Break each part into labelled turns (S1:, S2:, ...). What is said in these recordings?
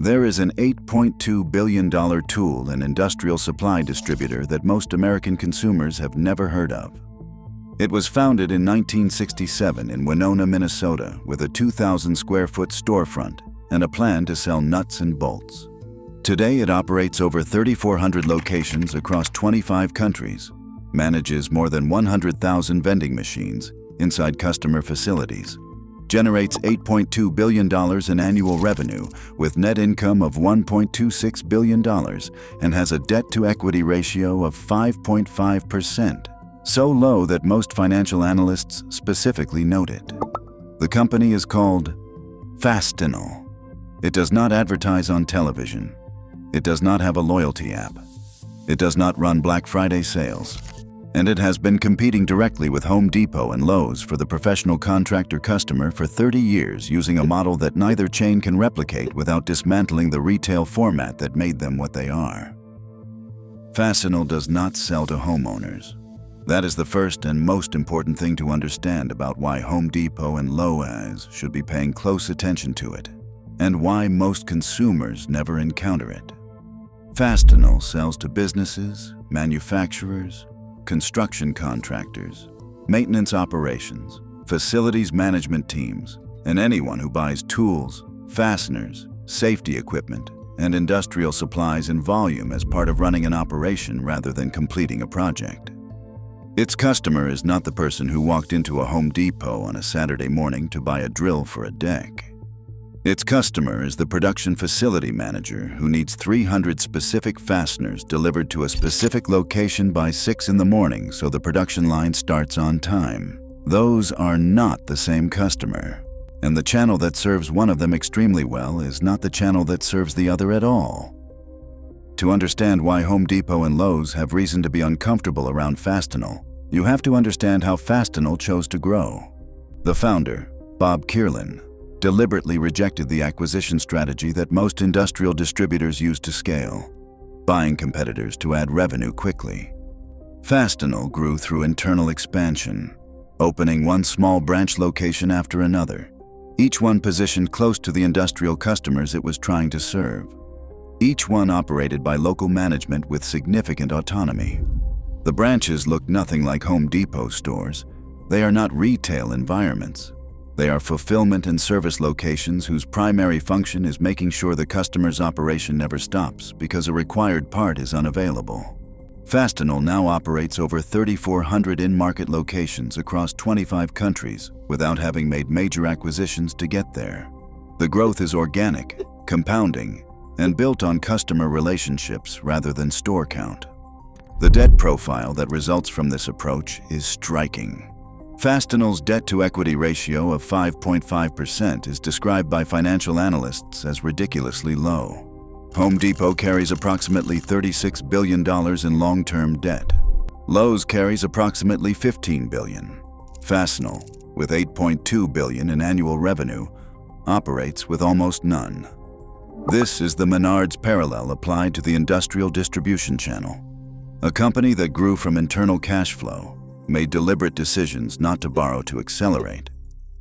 S1: There is an $8.2 billion tool and industrial supply distributor that most American consumers have never heard of. It was founded in 1967 in Winona, Minnesota, with a 2,000 square foot storefront and a plan to sell nuts and bolts. Today it operates over 3,400 locations across 25 countries, manages more than 100,000 vending machines inside customer facilities, generates $8.2 billion in annual revenue with net income of $1.26 billion, and has a debt-to-equity ratio of 5.5%, so low that most financial analysts specifically note it. The company is called Fastenal. It does not advertise on television. It does not have a loyalty app. It does not run Black Friday sales. And it has been competing directly with Home Depot and Lowe's for the professional contractor customer for 30 years, using a model that neither chain can replicate without dismantling the retail format that made them what they are. Fastenal does not sell to homeowners. That is the first and most important thing to understand about why Home Depot and Lowe's should be paying close attention to it, and why most consumers never encounter it. Fastenal sells to businesses, manufacturers, construction contractors, maintenance operations, facilities management teams, and anyone who buys tools, fasteners, safety equipment, and industrial supplies in volume as part of running an operation rather than completing a project. Its customer is not the person who walked into a Home Depot on a Saturday morning to buy a drill for a deck. Its customer is the production facility manager who needs 300 specific fasteners delivered to a specific location by 6 in the morning so the production line starts on time. Those are not the same customer, and the channel that serves one of them extremely well is not the channel that serves the other at all. To understand why Home Depot and Lowe's have reason to be uncomfortable around Fastenal, you have to understand how Fastenal chose to grow. The founder, Bob Kierlin, deliberately rejected the acquisition strategy that most industrial distributors use to scale, buying competitors to add revenue quickly. Fastenal grew through internal expansion, opening one small branch location after another, each one positioned close to the industrial customers it was trying to serve. Each one operated by local management with significant autonomy. The branches look nothing like Home Depot stores. They are not retail environments. They are fulfillment and service locations whose primary function is making sure the customer's operation never stops because a required part is unavailable. Fastenal now operates over 3,400 in-market locations across 25 countries without having made major acquisitions to get there. The growth is organic, compounding, and built on customer relationships rather than store count. The debt profile that results from this approach is striking. Fastenal's debt-to-equity ratio of 5.5% is described by financial analysts as ridiculously low. Home Depot carries approximately $36 billion in long-term debt. Lowe's carries approximately $15 billion. Fastenal, with $8.2 billion in annual revenue, operates with almost none. This is the Menards parallel applied to the industrial distribution channel. A company that grew from internal cash flow, made deliberate decisions not to borrow to accelerate,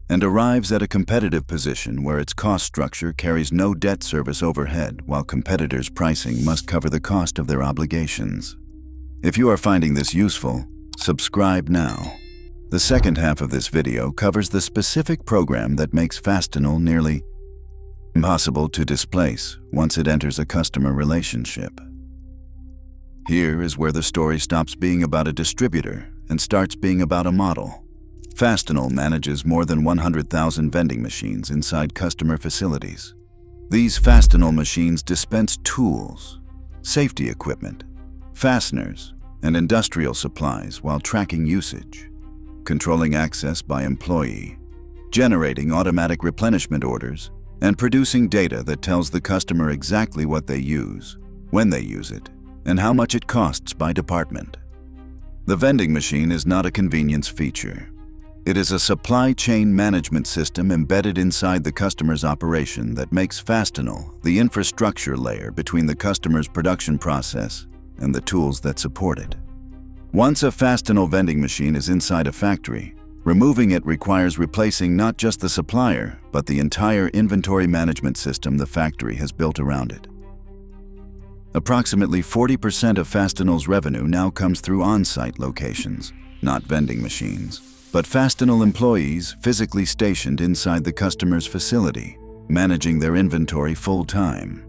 S1: and arrives at a competitive position where its cost structure carries no debt service overhead while competitors' pricing must cover the cost of their obligations. If you are finding this useful, subscribe now. The second half of this video covers the specific program that makes Fastenal nearly impossible to displace once it enters a customer relationship. Here is where the story stops being about a distributor and starts being about a model. Fastenal manages more than 100,000 vending machines inside customer facilities. These Fastenal machines dispense tools, safety equipment, fasteners, and industrial supplies while tracking usage, controlling access by employee, generating automatic replenishment orders, and producing data that tells the customer exactly what they use, when they use it, and how much it costs by department. The vending machine is not a convenience feature. It is a supply chain management system embedded inside the customer's operation that makes Fastenal the infrastructure layer between the customer's production process and the tools that support it. Once a Fastenal vending machine is inside a factory, Removing it requires replacing not just the supplier, but the entire inventory management system the factory has built around it. Approximately 40% of Fastenal's revenue now comes through on-site locations, not vending machines, but Fastenal employees physically stationed inside the customer's facility, managing their inventory full-time.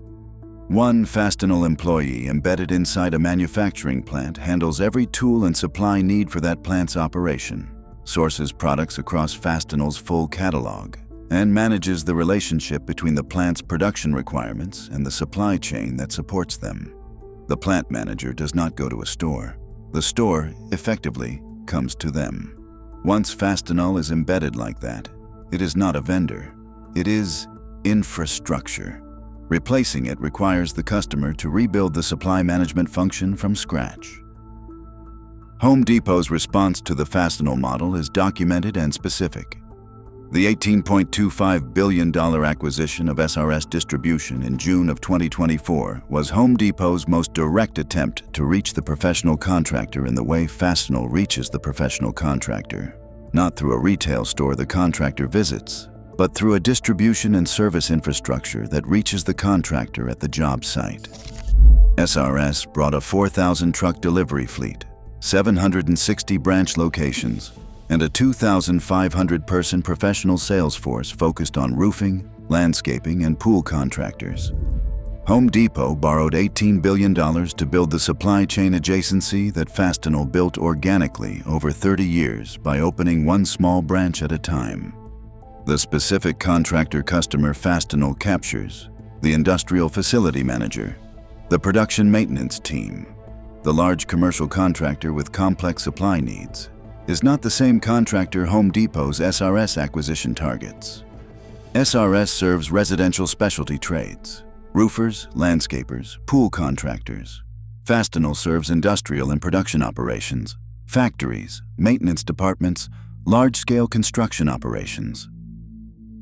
S1: One Fastenal employee embedded inside a manufacturing plant handles every tool and supply need for that plant's operation, sources products across Fastenal's full catalog, and manages the relationship between the plant's production requirements and the supply chain that supports them. The plant manager does not go to a store. The store, effectively, comes to them. Once Fastenal is embedded like that, it is not a vendor. It is infrastructure. Replacing it requires the customer to rebuild the supply management function from scratch. Home Depot's response to the Fastenal model is documented and specific. The $18.25 billion acquisition of SRS Distribution in June of 2024 was Home Depot's most direct attempt to reach the professional contractor in the way Fastenal reaches the professional contractor. Not through a retail store the contractor visits, but through a distribution and service infrastructure that reaches the contractor at the job site. SRS brought a 4,000-truck delivery fleet, 760 branch locations, and a 2,500-person professional sales force focused on roofing, landscaping, and pool contractors. Home Depot borrowed $18 billion to build the supply chain adjacency that Fastenal built organically over 30 years by opening one small branch at a time. The specific contractor customer Fastenal captures, the industrial facility manager, the production maintenance team, the large commercial contractor with complex supply needs, is not the same contractor Home Depot's SRS acquisition targets. SRS serves residential specialty trades, roofers, landscapers, pool contractors. Fastenal serves industrial and production operations, factories, maintenance departments, large-scale construction operations.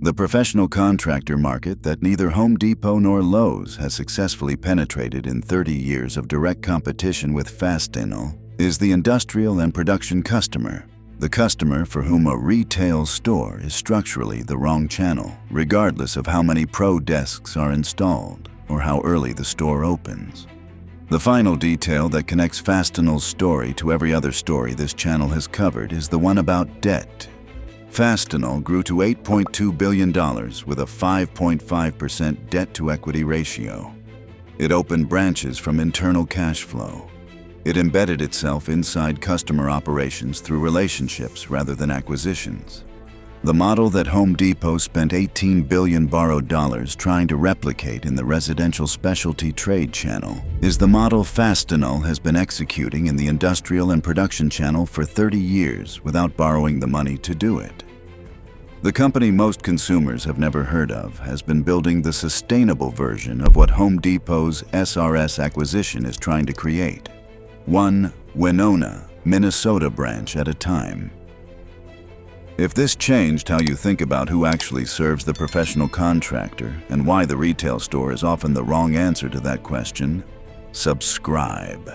S1: The professional contractor market that neither Home Depot nor Lowe's has successfully penetrated in 30 years of direct competition with Fastenal is the industrial and production customer, the customer for whom a retail store is structurally the wrong channel, regardless of how many pro desks are installed or how early the store opens. The final detail that connects Fastenal's story to every other story this channel has covered is the one about debt. Fastenal grew to $8.2 billion with a 5.5% debt-to-equity ratio. It opened branches from internal cash flow. It embedded itself inside customer operations through relationships rather than acquisitions. The model that Home Depot spent $18 billion borrowed dollars trying to replicate in the residential specialty trade channel is the model Fastenal has been executing in the industrial and production channel for 30 years without borrowing the money to do it. The company most consumers have never heard of has been building the sustainable version of what Home Depot's SRS acquisition is trying to create. One Winona, Minnesota branch at a time. If this changed how you think about who actually serves the professional contractor and why the retail store is often the wrong answer to that question, subscribe.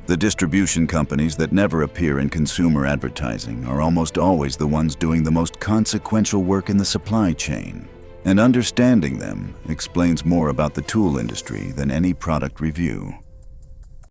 S1: The distribution companies that never appear in consumer advertising are almost always the ones doing the most consequential work in the supply chain, and understanding them explains more about the tool industry than any product review.